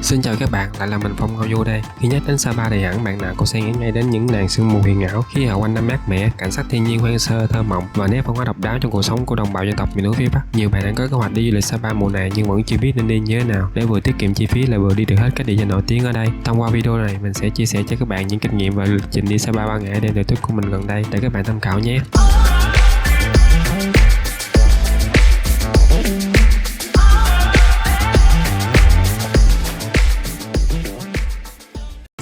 Xin chào các bạn, lại là mình Phong Ngao Du đây. Khi nhắc đến Sapa thì hẳn bạn nào cũng sẽ nghĩ ngay đến những làn sương mù huyền ảo, khí hậu quanh năm mát mẻ, cảnh sắc thiên nhiên hoang sơ thơ mộng và nét văn hóa độc đáo trong cuộc sống của đồng bào dân tộc miền núi phía Bắc. Nhiều bạn đang có kế hoạch đi du lịch Sapa mùa này nhưng vẫn chưa biết nên đi như thế nào để vừa tiết kiệm chi phí lại vừa đi được hết các địa danh nổi tiếng ở đây. Thông qua video này mình sẽ chia sẻ cho các bạn những kinh nghiệm và lịch trình đi Sapa 3 ngày đêm tự túc của mình gần đây để các bạn tham khảo nhé.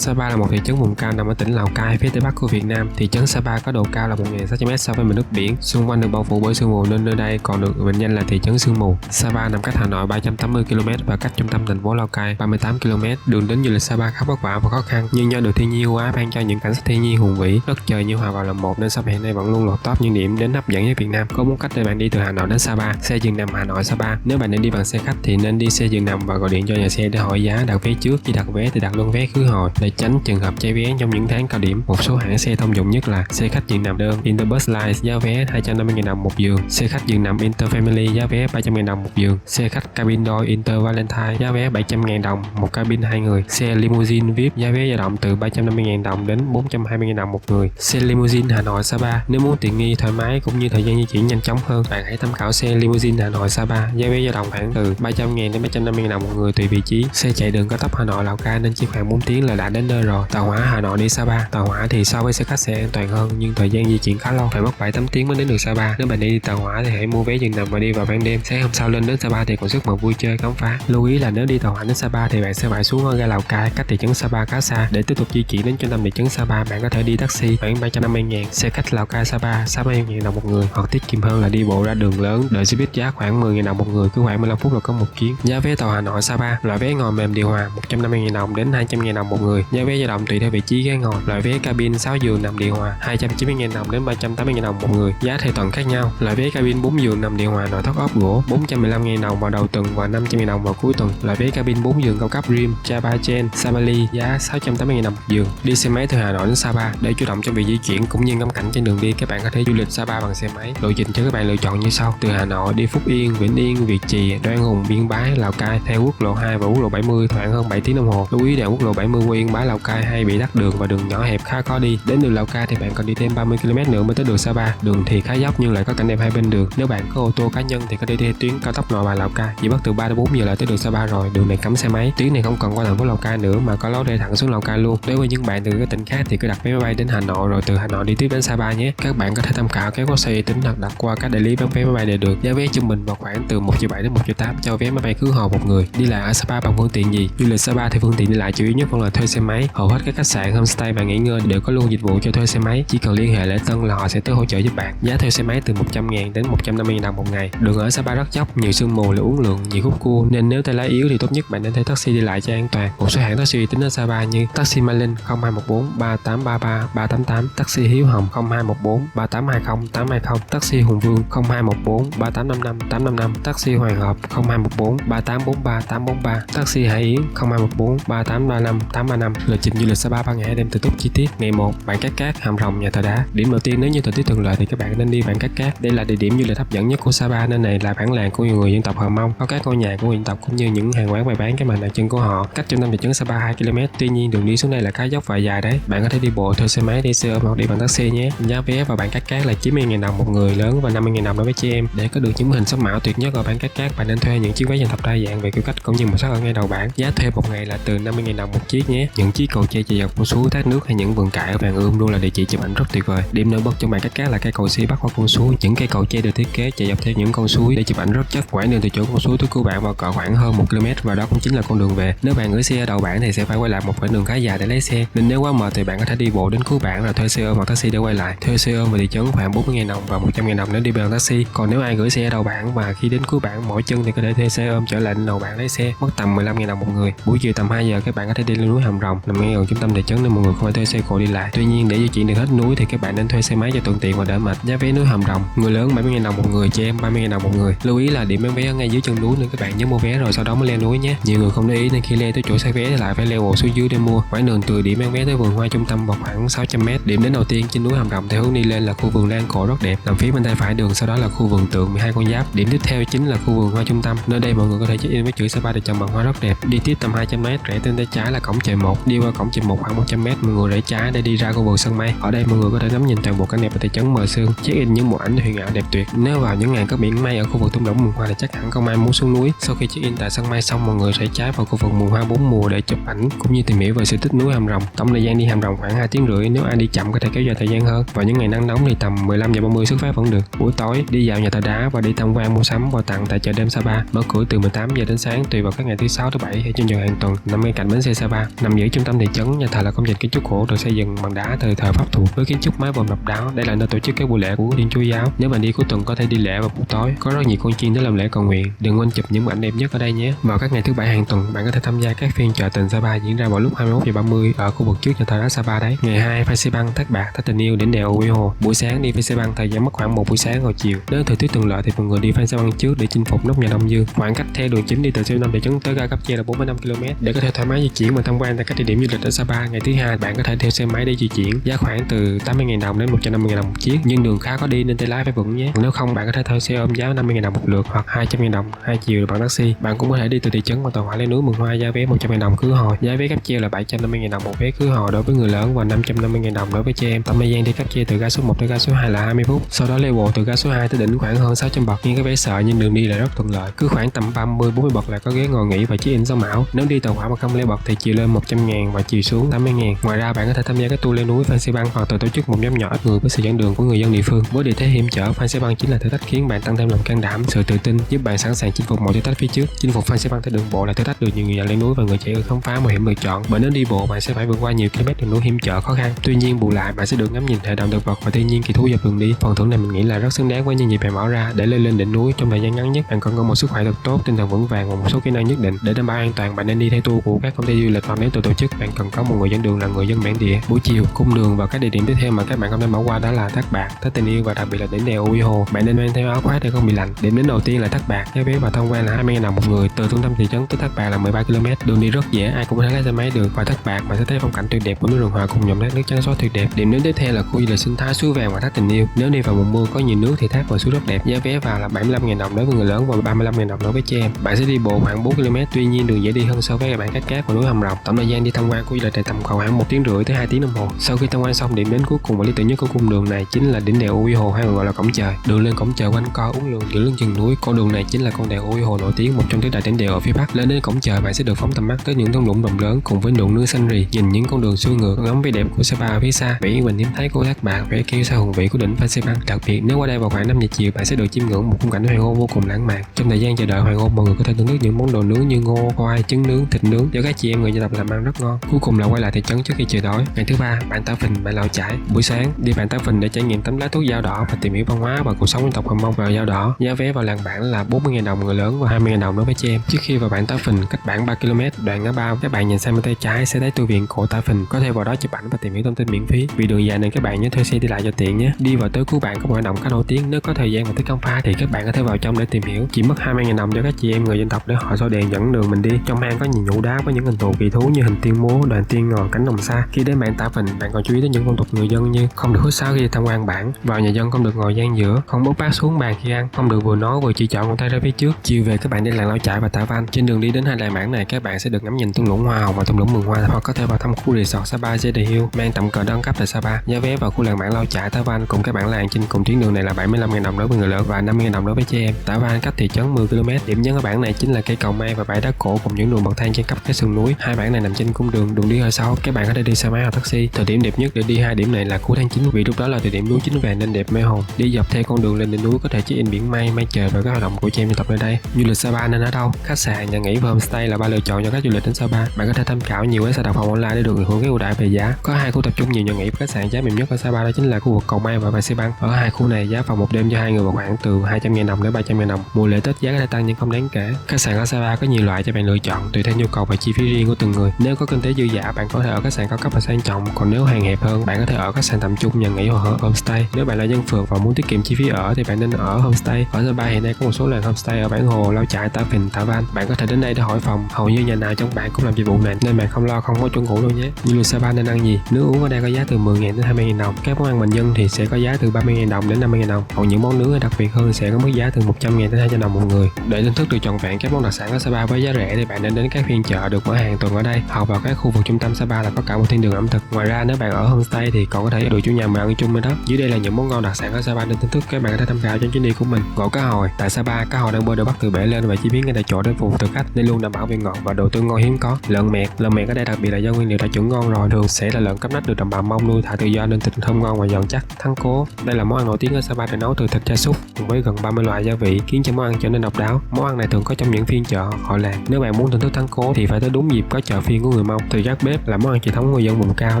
Sapa là một thị trấn vùng cao nằm ở tỉnh Lào Cai, phía tây bắc của Việt Nam. Thị trấn Sapa có độ cao là 1.600m so với mực nước biển, xung quanh được bao phủ bởi sương mù nên nơi đây còn được mệnh danh là thị trấn sương mù. Sapa nằm cách Hà Nội 380 km và cách trung tâm thành phố Lào Cai 38 km. Đường đến du lịch Sapa khá vất vả và khó khăn, nhưng do được thiên nhiên ưu ái ban cho những cảnh sắc thiên nhiên hùng vĩ, đất trời như hòa vào làm một nên Sapa hiện nay vẫn luôn lọt top những điểm đến hấp dẫn nhất Việt Nam. Có 4 cách để bạn đi từ Hà Nội đến Sapa. Xe giường nằm Hà Nội Sapa. Nếu bạn định đi bằng xe khách thì nên đi xe giường nằm và gọi điện cho nhà xe để hỏi giá đặt vé trước. Khi đặt vé thì đặt luôn vé khứ hồi để tránh trường hợp cháy vé trong những tháng cao điểm. Một số hãng xe thông dụng nhất là xe khách giường nằm đơn Interbus Line giá vé 250.000 đồng một giường, xe khách giường nằm Interfamily giá vé 300.000 đồng một giường, xe khách cabin đôi Inter Valentine giá vé 700.000 đồng một cabin 2 người, xe limousine VIP giá vé dao động từ 350.000 đồng đến 420.000 đồng một người. Xe limousine Hà Nội Sapa. Nếu muốn tiện nghi thoải mái cũng như thời gian di chuyển nhanh chóng hơn, bạn hãy tham khảo xe limousine Hà Nội Sapa, giá vé dao động khoảng từ 300.000 đến 350.000 đồng một người tùy vị trí. Xe chạy đường cao tốc Hà Nội Lào Cai nên chỉ khoảng 4 tiếng là đã đến nơi rồi. Tàu hỏa Hà Nội đi Sapa. Tàu hỏa thì so với xe khách sẽ an toàn hơn nhưng thời gian di chuyển khá lâu, phải mất 7-8 tiếng mới đến được Sapa. Nếu bạn đi tàu hỏa thì hãy mua vé giường nằm và đi vào ban đêm. Sáng hôm sau lên đến Sapa thì còn sức mà vui chơi khám phá. Lưu ý là nếu đi tàu hỏa đến Sapa thì bạn sẽ phải xuống ở ga Lào Cai, cách thị trấn Sapa khá xa. Để tiếp tục di chuyển đến trung tâm thị trấn Sapa, bạn có thể đi taxi khoảng 350.000, xe khách Lào Cai Sapa 60.000 đồng một người, hoặc tiết kiệm hơn là đi bộ ra đường lớn, đợi xe buýt giá khoảng 10.000 đồng một người, cứ khoảng 15 phút là có một chuyến. Giá vé tàu Hà Nội Sapa, loại vé ngồi mềm điều hòa 150.000 đồng đến 200.000 đồng một người, giá vé dao động tùy theo vị trí ghế ngồi. Loại vé cabin 6 giường nằm điều hòa 290.000 đồng đến 380.000 đồng một người, giá theo tuần khác nhau. Loại vé cabin 4 giường nằm điều hòa nội thất ốp gỗ 415.000 đồng vào đầu tuần và 500.000 đồng vào cuối tuần. Loại vé cabin 4 giường cao cấp Dream, Java Gen, Sabali giá 680.000 đồng một giường. Đi xe máy từ Hà Nội đến Sapa. Để chủ động trong việc di chuyển cũng như ngắm cảnh trên đường đi, các bạn có thể du lịch Sapa bằng xe máy. Lộ trình cho các bạn lựa chọn như sau: từ Hà Nội đi Phúc Yên, Vĩnh Yên, Việt Trì, Đoan Hùng, Yên Bái, Lào Cai theo quốc lộ 2 và quốc lộ 70 khoảng hơn 7 tiếng đồng hồ. Lưu ý đoạn quốc lộ 70 qua Yên Bái Lào Cai hay bị tắc đường và đường nhỏ hẹp khá khó đi. Đến đường Lào Cai thì bạn còn đi thêm 30 km nữa mới tới đường Sapa. Đường thì khá dốc nhưng lại có cảnh đẹp hai bên đường. Nếu bạn có ô tô cá nhân thì có thể đi tuyến cao tốc Nội Bài Lào Cai, chỉ mất từ 3 đến 4 giờ là tới đường Sapa rồi. Đường này cấm xe máy. Tuyến này không cần qua thành phố Lào Cai nữa mà có lối đi thẳng xuống Lào Cai luôn. Đối với những bạn từ các tỉnh khác thì cứ đặt vé máy bay đến Hà Nội rồi từ Hà Nội đi tiếp đến Sapa nhé. Các bạn có thể tham khảo các website uy tín hoặc đặt qua các đại lý bán vé máy bay đều được. Giá vé trung bình vào khoảng từ 1,7 triệu đến 1,8 triệu cho vé máy bay khứ hồi một người. Đi lại ở Sapa bằng phương tiện gì? Du lịch Sapa thì phương tiện đi lại chủ yếu nhất vẫn là thuê xe máy. Hầu hết các khách sạn, homestay và nghỉ ngơi đều có luôn dịch vụ cho thuê xe máy. Chỉ cần liên hệ lễ tân là họ sẽ tới hỗ trợ giúp bạn. Giá thuê xe máy từ 100.000 đến 150.000 đồng một ngày. Đường ở Sapa rất dốc, nhiều sương mù, là uốn lượn, nhiều khúc cua nên nếu tay lái yếu thì tốt nhất bạn nên thuê taxi đi lại cho an toàn. Một số hãng taxi uy tín ở Sapa như taxi Mai Linh 0214 3833 388, taxi Hiếu Hồng 0214 3820 820, taxi Hùng Vương 0214 3855 855, taxi Hoàng Hợp 0214 3843 843, taxi Hải Yến 0214 3835 835. Lịch trình du lịch Sapa 3 ngày đêm tự túc chi tiết. Ngày 1, Bản Cát Cát, Hàm Rồng, Nhà Thờ Đá. Điểm đầu tiên, nếu như thời tiết thuận lợi thì các bạn nên đi Bản Cát Cát. Đây là địa điểm du lịch hấp dẫn nhất của Sapa. Nơi này là bản làng của nhiều người dân tộc Hờ Mông, có các ngôi nhà của người dân tộc cũng như những hàng quán bày bán cái mặt đặc trưng của họ. Cách trung tâm thị trấn Sapa 2 km. Tuy nhiên đường đi xuống đây là khá dốc và dài đấy. Bạn có thể đi bộ, thuê xe máy, đi xe ôm hoặc đi bằng taxi nhé. Giá vé vào Bản Cát Cát là 90.000 đồng một người lớn và 50.000 đồng đối với chị em. Để có được những hình sống ảo tuyệt nhất ở Bản Cát Cát, bạn nên thuê những chiếc vé dân tộc đa dạng về kiểu cách cũng như màu sắc ở ngay đầu bảng. Giá thuê một ngày là từ 50.000 đồng một chiếc nhé. Những chiếc cầu tre chạy dọc con suối, thác nước hay những vườn cải ở Vàng Ươm luôn là địa chỉ chụp ảnh rất tuyệt vời. Điểm nổi bật trong Bản Cát Cát là cây cầu si bắc qua con suối. Những cây cầu tre được thiết kế chạy dọc theo những con suối để chụp ảnh rất chất. Quãng đường từ chỗ con suối tới cứu bạn vào cỡ khoảng hơn 1 km và đó cũng chính là con đường về. Nếu bạn gửi xe ở đầu bảng thì sẽ phải quay lại một quãng đường khá dài để lấy xe. Nên nếu quá mệt thì bạn có thể đi bộ đến cứu bạn rồi thuê xe ôm hoặc taxi để quay lại. Thuê xe ôm về thị trấn khoảng 40.000 đồng và 100.000 đồng nếu đi bằng taxi. Còn nếu ai gửi xe ở đầu bảng và khi đến cứu bạn mỗi chân thì có thể thuê xe ôm trở lại đầu bảng lấy xe, mất tầm 15.000 đồng một người. Buổi chiều tầm 2 giờ các bạn có thể đi lên núi Hàm Rồng đồng, nằm ngay gần trung tâm thị trấn nên mọi người không phải thuê xe cộ đi lại. Tuy nhiên để di chuyển được hết núi thì các bạn nên thuê xe máy cho thuận tiện và đỡ mệt. Giá vé núi Hàm Rồng, người lớn 70.000 đồng một người, trẻ em 30.000 đồng một người. Lưu ý là điểm bán vé ở ngay dưới chân núi nên các bạn nhớ mua vé rồi sau đó mới leo núi nhé. Nhiều người không để ý nên khi leo tới chỗ xe vé thì lại phải leo bộ xuống dưới để mua. Quãng đường từ điểm bán vé tới vườn hoa trung tâm vào khoảng 600m. Điểm đến đầu tiên trên núi Hàm Rồng theo hướng đi lên là khu vườn lan cổ rất đẹp, nằm phía bên tay phải đường, sau đó là khu vườn tượng 12 con giáp. Điểm tiếp theo chính là khu vườn hoa trung tâm. Nơi đây mọi người có thể check in với chữ Sapa được trồng bằng hoa rất đẹp. Đi tiếp tầm 200m rẽ bên tay trái là cổng chợ 1. Đi qua cổng chợ 1 khoảng 100m, mọi người rẽ trái để đi ra khu vườn sân mây. Ở đây mọi người có thể ngắm nhìn toàn bộ cảnh đẹp của thị trấn Mờ Sương, check in những bộ ảnh huyền ảo đẹp tuyệt. Nếu vào những ngày có biển mây ở khu vực thung lũng mùa hoa thì chắc hẳn không ai muốn xuống núi. Sau khi check in tại sân mây xong, mọi người rẽ trái vào khu vực mùa hoa 4 mùa để chụp ảnh cũng như tìm hiểu về sự tích núi Hàm Rồng. Tổng thời gian đi Hàm Rồng khoảng 2 tiếng rưỡi, nếu ai đi chậm có thể kéo dài thời gian hơn. Vào những ngày nắng nóng thì tầm 15:30 xuất phát vẫn được. Buổi tối đi dạo nhà thờ đá và đi tham quan mua sắm quà tặng tại chợ đêm Sapa, mở cửa từ 18 giờ đến sáng tùy vào các ngày thứ 6 thứ 7 hay trên giờ hàng tuần. Nằm ngay cạnh bến xe Sapa, nằm giữa trung tâm thị trấn, nhà thờ là công trình kiến trúc cổ được xây dựng bằng đá từ thời Pháp thuộc với kiến trúc mái vòm độc đáo. Đây là nơi tổ chức các buổi lễ của Thiên Chúa giáo. Nếu bạn đi cuối tuần có thể đi lễ vào buổi tối, có rất nhiều con chiên để làm lễ cầu nguyện. Đừng quên chụp những ảnh đẹp nhất ở đây nhé. Vào các ngày thứ 7 hàng tuần, bạn có thể tham gia các phiên chợ tình Sapa diễn ra vào lúc 21:30 ở khu vực trước nhà thờ đá Sapa đấy. Ngày 2 Phan Thác Bạc, Thác Tình Yêu, đỉnh đèo Uy Hồ. Buổi sáng đi Phan thời gian mất khoảng 1 buổi sáng rồi chiều. Nếu thời tiết thuận lợi thì mọi người đi Phan trước để chinh phục nóc nhà Đông Dương. Khoảng cách theo đường chính đi từ trung tâm thị trấn tới ga Cáp Treo là 45 km. Để có thể thoải mái di chuyển và tham quan tại các địa điểm du lịch ở Sapa, ngày thứ hai bạn có thể thuê xe máy để di chuyển, giá khoảng từ 80.000 đồng đến 150.000 đồng một chiếc, nhưng đường khá có đi nên tay lái phải vững nhé. Nếu không bạn có thể thuê xe ôm giá 50.000 đồng một lượt hoặc 200.000 đồng 2 chiều bằng taxi. Bạn cũng có thể đi từ thị trấn bằng tàu hỏa lên núi Mường Hoa, giá vé 100.000 đồng khứ hồi. Giá vé Cáp Treo là 750.000 đồng một vé khứ hồi đối với người lớn và 550.000 đồng đối với trẻ em. Tổng thời gian đi Cáp Treo từ ga số 1 tới ga số 2 là 20 phút. Sau đó level từ ga số 2 tới đỉnh khoảng hơn 600 bậc, nhưng cái vé sợ nhưng đường đi lại rất thuận lợi. Cứ khoảng tầm 30-40 bậc là có ghế ngồi nghỉ và check-in sống ảo. Nếu đi tàu hỏa mà không leo bậc thì chiều lên 100.000 và chiều xuống 80.000. Ngoài ra bạn có thể tham gia các tour leo núi Phan Xipang hoặc tự tổ chức một nhóm nhỏ ít người với sự dẫn đường của người dân địa phương. Với địa thế hiểm trở, Phan Xipang chính là thử thách khiến bạn tăng thêm lòng can đảm, sự tự tin, giúp bạn sẵn sàng chinh phục mọi thử thách phía trước. Chinh phục Phan Xipang theo đường bộ là thử thách được nhiều người dạo leo núi và người trẻ ưa khám phá mạo hiểm lựa chọn. Bởi nếu đi bộ bạn sẽ phải vượt qua nhiều km đường núi hiểm trở khó khăn. Tuy nhiên bù lại bạn sẽ được ngắm nhìn hệ động thực vật và thiên nhiên kỳ thú dọc đường đi. Phần thưởng này mình nghĩ là rất xứng đáng với những gì bạn bỏ ra để lên đỉnh núi trong thời gian ngắn nhất. Bạn cần có một sức khỏe thật tốt, tinh thần vững vàng và một số kỹ năng nhất định. Để đảm bảo an toàn, bạn nên đi theo tour của các công ty du lịch hoặc nếu tự tổ chức bạn cần có một người dẫn đường là người dân bản địa. Buổi chiều, cung đường và các địa điểm tiếp theo mà các bạn không nên bỏ qua đó là Thác Bạc, Thác Tình Yêu và đặc biệt là đỉnh đèo Uy Hồ. Bạn nên mang theo áo khoác để không bị lạnh. Điểm đến đầu tiên là Thác Bạc, giá vé vào tham quan là 20.000 đồng một người. Từ trung tâm thị trấn tới Thác Bạc là 13 km, đường đi rất dễ, ai cũng có thể lái xe máy được. Và Thác Bạc bạn sẽ thấy phong cảnh tuyệt đẹp của núi rừng hòa cùng dòng thác nước trắng xóa tuyệt đẹp. Điểm đến tiếp theo là khu du lịch sinh thái suối vàng và Thác Tình Yêu. Nếu đi vào mùa mưa có nhiều nước thì thác và suối rất đẹp. Giá vé vào là 75.000 đồng đối với người lớn và 35.000 đồng đối với trẻ em. Bạn sẽ đi bộ khoảng 4 km, tuy nhiên đường dễ đi hơn so với bản cát của núi Hàm Rồng. Tổng thời gian đi tham quan khu du lịch này tầm khoảng 1 tiếng rưỡi tới 2 tiếng đồng hồ. Sau khi tham quan xong, điểm đến cuối cùng và lý tưởng nhất của cung đường này chính là đỉnh đèo Uy Hồ hay còn gọi là cổng trời. Đường lên cổng trời quanh co uốn lượn giữa lưng chừng núi. Con đường này chính là con đèo Uy Hồ nổi tiếng, một trong tứ đại đỉnh đèo ở phía Bắc. Lên đến cổng trời bạn sẽ được phóng tầm mắt tới những thung lũng rộng lớn cùng với ruộng nương xanh rì, nhìn những con đường xuôi ngược, ngắm vẻ đẹp của Sapa ở phía xa, vẻ yên bình hiếm thấy của Thác Bạc, vẻ kiêu sa hùng vĩ của đỉnh Phan Xipang. Đặc biệt nếu qua đây vào khoảng 5 giờ chiều bạn sẽ được chiêm ngưỡng một khung cảnh hoàng hôn vô cùng lãng mạn. Trong thời gian chờ đợi hoàng hôn, mọi người có thể thưởng thức những món đồ nướng như ngô, khoai, trứng nướng, thịt nướng do các chị em người dân tộc làm ăn rất ngon. Cuối cùng là quay lại thị trấn trước khi trời tối. Ngày thứ ba, Bản Tả Phìn, Bản Lào Chải. Buổi sáng đi Bản Tả Phìn để trải nghiệm tấm lá thuốc dao đỏ và tìm hiểu văn hóa và cuộc sống dân tộc Hờ Mông vào dao đỏ. Giá vé vào làng Bản là 40.000 đồng người lớn và 20.000 đồng đối với trẻ em. Trước khi vào Bản Tả Phìn, cách Bản 3 km, đoạn ngã bao, các bạn nhìn sang bên tay trái sẽ thấy tu viện cổ Tả Phìn, có thể vào đó chụp ảnh và tìm hiểu thông tin miễn phí. Vì đường dài nên các bạn nhớ thuê xe đi lại cho tiện nhé. Đi vào tới cuối Bản có một hoạt động khá nổi tiếng, nếu có thời gian và thích khám phá thì các bạn có thể vào trong để tìm hiểu. Chỉ mất 20.000 đồng cho các chị em người dân tộc để họ soi đèn dẫn đường mình đi. Trong hang có nhiều nhũ đá với những hình thù kỳ thú như hình tiên múa, đoàn tiên ngồi cánh đồng xa. Khi đến Bản Tả Phìn, bạn còn chú ý đến những phong tục người dân như không được hút sáo khi tham quan bản, vào nhà dân không được ngồi gian giữa, không bốc bát xuống bàn khi ăn, không được vừa nói vừa chỉ chọn con tay ra phía trước. Chiều về các bạn đi làng Lao Chải và Tả Văn. Trên đường đi đến hai làng bản này các bạn sẽ được ngắm nhìn thung lũng hoa hồng và thung lũng Mường Hoa, hoặc có thể vào thăm khu resort Sapa Jade Hill mang tầm cờ đăng cấp tại Sapa. Giá vé vào khu làng bản Lao Chải, Tả Văn cùng các bản làng trên cùng tuyến đường này là 75.000 đồng đối với người lớn và 50.000 đồng đối với trẻ em. Tả Văn cách thị trấn 10 km. Điểm nhấn ở bản này chính là cây cầu may và bãi đá cổ cùng những đường bậc thang trên cấp các sườn núi. Hai bản này nằm trên cung đường đi hơi sâu, các bạn có thể đi xe máy hoặc taxi. Thời điểm đẹp nhất để đi hai điểm này là cuối tháng 9 vì lúc đó là thời điểm núi chín vàng nên đẹp mê hồn. Đi dọc theo con đường lên đỉnh núi có thể check in biển mây, mây trời và các hoạt động của trẻ em dân tộc nơi đây. Du lịch Sapa nên ở đâu? Khách sạn, nhà nghỉ và homestay là ba lựa chọn cho các du lịch đến Sapa. Bạn có thể tham khảo nhiều website đặt phòng online để được hưởng cái ưu đãi về giá. Có hai khu tập trung nhiều nhà nghỉ và khách sạn giá mềm nhất ở Sapa, đó chính là khu vực Cầu May và Phan Xipang. Ở hai khu này giá phòng một đêm cho hai người vào khoảng từ 200.000 đồng đến 300.000 đồng. Mùa lễ Tết giá có thể tăng nhưng không đáng kể. Khách sạn ở Sapa có nhiều loại cho bạn lựa chọn tùy theo nhu cầu và chi phí riêng của từng người. Nếu có kinh tế dư dả, bạn có thể ở khách sạn cao cấp và sang trọng, còn nếu hàng hẹp hơn, bạn có thể ở khách sạn tầm trung, nhà nghỉ hoặc homestay. Nếu bạn là dân phượt và muốn tiết kiệm chi phí ở thì bạn nên ở homestay. Ở Sapa hiện nay có một số làng homestay ở Bản Hồ, Lao Chải, Tả Phìn, Tả Văn. Bạn có thể đến đây để hỏi phòng. Hầu như nhà nào trong bạn cũng làm dịch vụ này nên bạn không lo không có chỗ ngủ đâu nhé. Du lịch Sapa nên ăn gì? Nước uống ở đây có giá từ 10.000 đến 20.000 đồng. Các món ăn bình dân thì sẽ có giá từ 30.000 đồng đến 50.000 đồng. Còn những món nướng hay đặc biệt hơn sẽ có mức giá từ 100.000 đến 200 đồng một người. Để thưởng thức được trọn vẹn các món đặc sản ở Sapa với giá rẻ thì bạn nên đến các phiên chợ được mở hàng tuần ở đây, hoặc vào các khu vực trung tâm Sapa là có cả một thiên đường ẩm thực. Ngoài ra nếu bạn ở homestay thì còn có thể được chủ nhà mời ăn chung nữa đó. Dưới đây là những món ngon đặc sản ở Sapa nên thưởng thức, các bạn có thể tham khảo trong chuyến đi của mình. Gỏi cá hồi. Tại Sapa, cá hồi đang bơi được bắt từ bể lên và chế biến ngay tại chỗ để phục vụ thực khách nên luôn đảm bảo vị ngọt và độ tươi ngon hiếm có. Lợn mẹt ở đây đặc biệt là do nguyên liệu đã chuẩn ngon rồi, thường sẽ là lợn cấp nách được đồng bào Mông nuôi thả tự do nên thịt thơm ngon và giòn chắc. Thắng cố. Đây là món ăn nổi tiếng ở Sapa được nấu từ thịt gia súc với gần 30 loại gia vị khiến cho món ăn trở nên độc đáo. Món ăn này thường có trong những phiên chợ họ làng. Nếu bạn muốn thưởng thức thắng cố thì phải tới đúng dịp có chợ phiên của người Mông. Từ gác bếp là món ăn truyền thống của người dân vùng cao,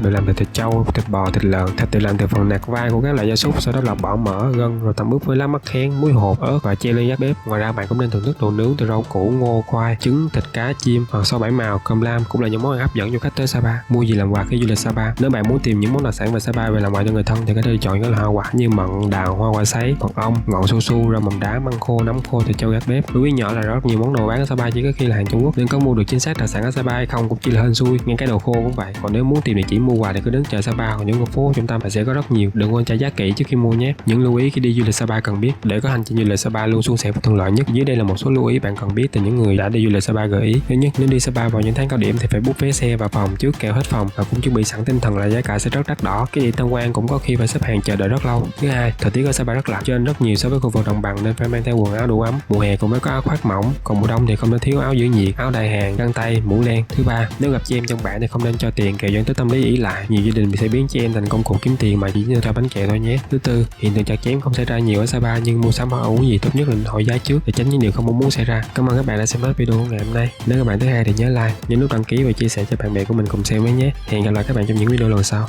được làm từ thịt trâu, thịt bò, thịt lợn. Thịt được làm từ phần nạc vai của các loại gia súc, sau đó là bỏ mỡ, gân rồi tẩm ướp với lá mắc khén, muối hột, ớt và treo lên gác bếp. Ngoài ra bạn cũng nên thưởng thức đồ nướng từ rau củ, ngô, khoai, trứng, thịt cá, chim hoặc xôi bảy màu, cơm lam cũng là những món ăn hấp dẫn cho khách tới Sapa. Mua gì làm quà khi du lịch Sapa? Nếu bạn muốn tìm những món đặc sản về Sapa về làm quà cho người thân thì có thể chọn các loại hoa quả như mận, đào, hoa quả sấy, mật ong, ngọn su su, rau mầm đá, măng khô, nấm khô, thịt trâu gác bếp. Lưu ý nhỏ là rất nhiều món đồ bán ở Sapa chỉ có khi là hàng Trung Quốc nên có mua được chính xác đặc sản ở Sapa hay không cũng chỉ là hên xui. Ngay cái đồ khô cũng vậy. Còn nếu muốn tìm địa chỉ mua quà thì cứ đến chợ Sapa hoặc những khu phố trung tâm sẽ có rất nhiều. Đừng quên tra giá kỹ trước khi mua nhé. Những lưu ý khi đi du lịch Sapa cần biết để có hành trình du lịch Sapa luôn suôn sẻ và thuận lợi nhất. Dưới đây là một số lưu ý bạn cần biết từ những người đã đi du lịch Sapa gợi ý. Thứ nhất, nếu đi Sapa vào những tháng cao điểm thì phải book vé xe và phòng trước kẻo hết phòng, và cũng chuẩn bị sẵn tinh thần là giá cả sẽ rất đắt đỏ. Cái điểm tham quan cũng có khi phải xếp hàng chờ đợi rất lâu. Thứ hai, thời tiết ở Sapa rất lạnh trên rất nhiều so với khu vực đồng bằng nên phải mang theo quần áo đủ ấm. Mùa hè cũng phải có áo khoác mỏng, còn mùa đông thì không nên thiếu áo giữ nhiệt, áo đai hàng, găng tay, mũ len. Thứ ba, nếu gặp chị em trong bạn thì không nên cho tiền kẻo dẫn tới tâm lý ỷ lại. Nhiều gia đình sẽ biến chị em thành công cụ kiếm tiền mà chỉ như ra bánh kẹo thôi nhé. Thứ tư, hiện tượng chặt chém không xảy ra nhiều ở Sapa nhưng mua sắm hoặc ăn uống gì tốt nhất là hỏi giá trước để tránh những điều không mong muốn xảy ra. Cảm ơn các bạn đã xem hết video của ngày hôm nay. Nếu các bạn thấy hay thì nhớ like, nhấn nút đăng ký và chia sẻ cho bạn bè của mình cùng xem với nhé. Hẹn gặp lại các bạn trong những video lần sau.